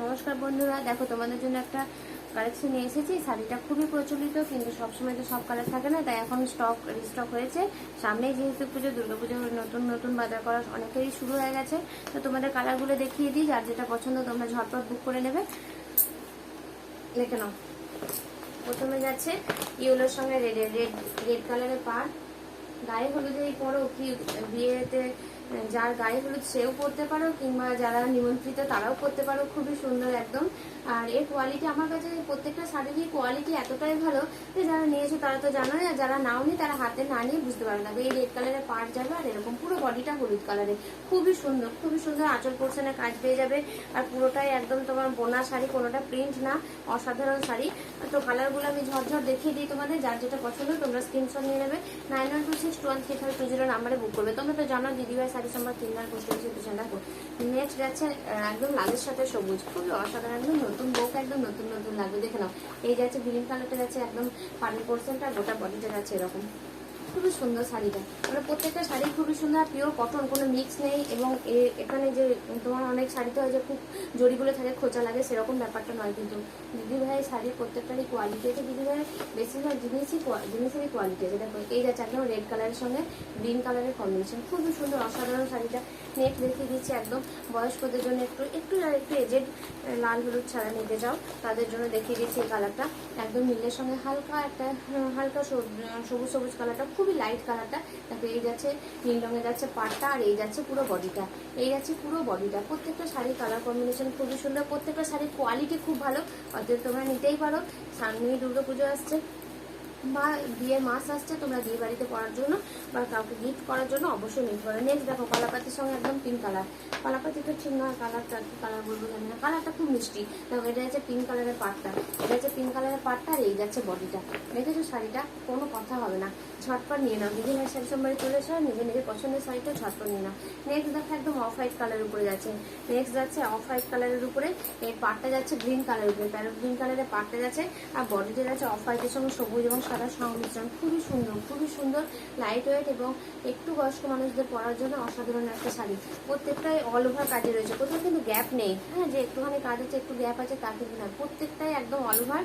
নমস্কার বন্ধুরা, দেখো তোমাদের জন্য একটা কালেকশন নিয়ে এসেছি। শাড়িটা খুবই প্রচলিত, কিন্তু সবসময় তো সব কালার থাকে না, তাই এখন রিস্টক হয়েছে। সামনেই যেহেতু পুজো, দুর্গাপুজোর নতুন নতুন বাজার করা অনেকেরই শুরু হয়ে গেছে। তো তোমাদের কালারগুলো দেখিয়ে দিই, যার যেটা পছন্দ তোমরা ঝটপট বুক করে নেবে। দেখে নাও, প্রথমে যাচ্ছে ইয়েলোর সঙ্গে রেড কালারের পাড়। গায়ে হলুদেই পরো কি বিয়েতে যার গায়ে হলুদ সেও পরতে পারো, কিংবা যারা নিমন্ত্রিত তারাও পরতে পারো। খুবই সুন্দর একদম। আর এর কোয়ালিটি, আমার কাছে প্রত্যেকটা শাড়িরই কোয়ালিটি এতটাই ভালো যে যারা নিয়েছো তারা তো জানোই, আর যারা নাও নি তারা হাতে না নিয়ে বুঝতে পারবে না। এই রেড কালারের পাড় যাবে, আর এরকম পুরো বডিটা হলুদ কালারের। খুবই সুন্দর, খুবই সুন্দর। আঁচল পোর্শনে কাজ পেয়ে যাবে, আর পুরোটাই একদম তোমার বোনা শাড়ি, কোনোটা প্রিন্ট না, অসাধারণ শাড়ি। তো কালারগুলো আমি ঝরঝর দেখিয়ে দিই তোমাদের, যার যেটা পছন্দ তোমরা স্ক্রিনশট নিয়ে নেবে। 9126213520 নাম্বারে বুক করবে। তোমরা তো জানো দিদিভাই শাড়ি সম্বার 3 পোস্ট করেছি, পিছনে দেখো। নেক্সট যাচ্ছে একদম লালের সাথে সবুজ, খুবই অসাধারণ, একদম নতুন বউকে একদম নতুন নতুন লাগবে। দেখে নাও, এই যাচ্ছে গ্রিন কালারটা, যাচ্ছে একদম পাড়ের পোর্শনটা, গোটা বডিটা যাচ্ছে এরকম। খুবই সুন্দর শাড়িটা, মানে প্রত্যেকটা শাড়ি খুবই সুন্দর, পিওর কটন, কোনো মিক্স নেই। এবং এখানে যে তোমার অনেক শাড়িতে হয় যে খুব জড়িগুলো থাকে, খোঁচা লাগে, সেরকম ব্যাপারটা নয়। কিন্তু দিদিভাইয়ের শাড়ির প্রত্যেকটারই কোয়ালিটি আছে, দিদিভাইয়ের বেশিরভাগ জিনিসেরই কোয়ালিটি আছে। দেখো, এই যাচ্ছে একদম রেড কালারের সঙ্গে গ্রিন কালারের কম্বিনেশন, খুবই সুন্দর অসাধারণ শাড়িটা। নেট দেখিয়ে দিচ্ছি, একদম বয়স্কদের জন্য, একটু একটু এজেড লাল হলুদ ছাড়া নিতে চাও তাদের জন্য দেখিয়ে দিচ্ছি এই কালারটা। একদম নীলের সঙ্গে হালকা একটা হালকা সবুজ সবুজ কালারটা, খুবই লাইট কালারটা। দেখো, এই যাচ্ছে নীল রঙে যাচ্ছে পাড়টা, আর এই যাচ্ছে পুরো বডিটা, এই যাচ্ছে পুরো বডিটা। প্রত্যেকটা শাড়ির কালার কম্বিনেশন খুবই সুন্দর, প্রত্যেকটা শাড়ির কোয়ালিটি খুব ভালো। অতএব তোমরা নিতেই পারো। সামনেই দুর্গাপুজো আসছে বা বিয়ের মাস আসছে, তোমরা বিয়ে বাড়িতে পরার জন্য বা কাউকে গিফট করার জন্য অবশ্যই নিতে পারো। নেক্সট দেখো, কলাপাতির সঙ্গে একদম পিঙ্ক কালার। কলাপাতি তো ঠিক নয়, কালারটা কি কালার বলবো জানি না, কালারটা খুব মিষ্টি। দেখো, এটা হচ্ছে পিঙ্ক কালারের পাটটা, এটা হচ্ছে পিঙ্ক কালারের পাটটা, আর এই যাচ্ছে বডিটা। দেখেছো শাড়িটা, কোনো কথা হবে না, ঝটপট নিয়ে নাও। দিদি ভাই শাড়ি সম্বারে চলে এসো, নিজে নিজের পছন্দের শাড়িটা ঝটপট নিয়ে নাও। নেক্সট দেখো, একদম অফ হোয়াইট কালারের উপরে যাচ্ছে। নেক্সট যাচ্ছে অফ হোয়াইট কালারের উপরে, এই পাটটা যাচ্ছে গ্রিন কালারের উপরে, প্যারট গ্রিন কালারের পাটটা যাচ্ছে, আর বডিটা যাচ্ছে অফ হোয়াইটের সঙ্গে সবুজ এবং সাদা সংমিশ্রণ। খুবই সুন্দর, খুবই সুন্দর, লাইট ওয়েট এবং একটু বয়স্ক মানুষদের পরার জন্য অসাধারণ একটা শাড়ি। প্রত্যেকটাই অল ওভার কাজে রয়েছে, কোথাও কিন্তু গ্যাপ নেই। হ্যাঁ, যে একটুখানি কাজ আছে, একটু গ্যাপ আছে, তা কিন্তু না, প্রত্যেকটাই একদম অল ওভার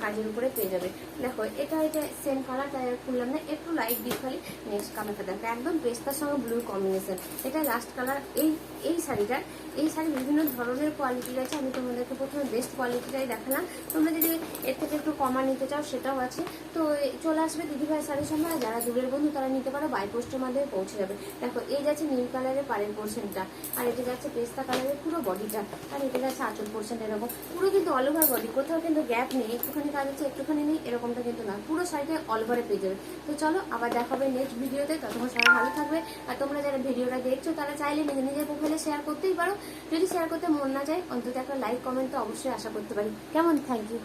কাজের উপরে পেয়ে যাবে। দেখো, এটা সেম কালার, তাই আর খুললাম না, একটু লাইট দিয়ে খালি। নেক্সট কালারটা দেখো, একদম পেস্তার সঙ্গে ব্লু কম্বিনেশন, এটা লাস্ট কালার। এই শাড়িটা, এই শাড়ি বিভিন্ন ধরনের কোয়ালিটির আছে। আমি তোমাদেরকে প্রথমে বেস্ট কোয়ালিটিটাই দেখালাম। তোমরা যদি এর থেকে একটু কমা নিতে চাও সেটাও আছে। তো চলে আসবে দিদিভাই শাড়ির সময়, যারা দূরের বন্ধু তারা নিতে পারো, বাই পোস্টের মাধ্যমে পৌঁছে যাবে। দেখো, এই যাচ্ছে নীল কালারের পাড়ের পোর্শনটা, আর এটা যাচ্ছে পেস্তা কালারের পুরো বডিটা, আর এটা যাচ্ছে আঁচল পোর্শনটা। এরকম পুরো কিন্তু অল ওভার বডি, কোথাও কিন্তু গ্যাপ নেই, একটুখানি কাজ আছে একটুখানি নেই, এরকমটা কিন্তু না, পুরো শাড়িটা অল ওভারে পেয়ে যাবে। তো চলো আবার দেখাবে নেক্সট ভিডিওতে, ততক্ষণ সবাই ভালো থাকবে। আর তোমরা যারা ভিডিওটা দেখছো তারা চাইলে নিজের নিজের প্রোফাইলে শেয়ার করতেই পারো। যদি শেয়ার করতে মন না যায়, অন্তত একটা লাইক কমেন্ট তো অবশ্যই আশা করতে পারি। কেমন? Thank you.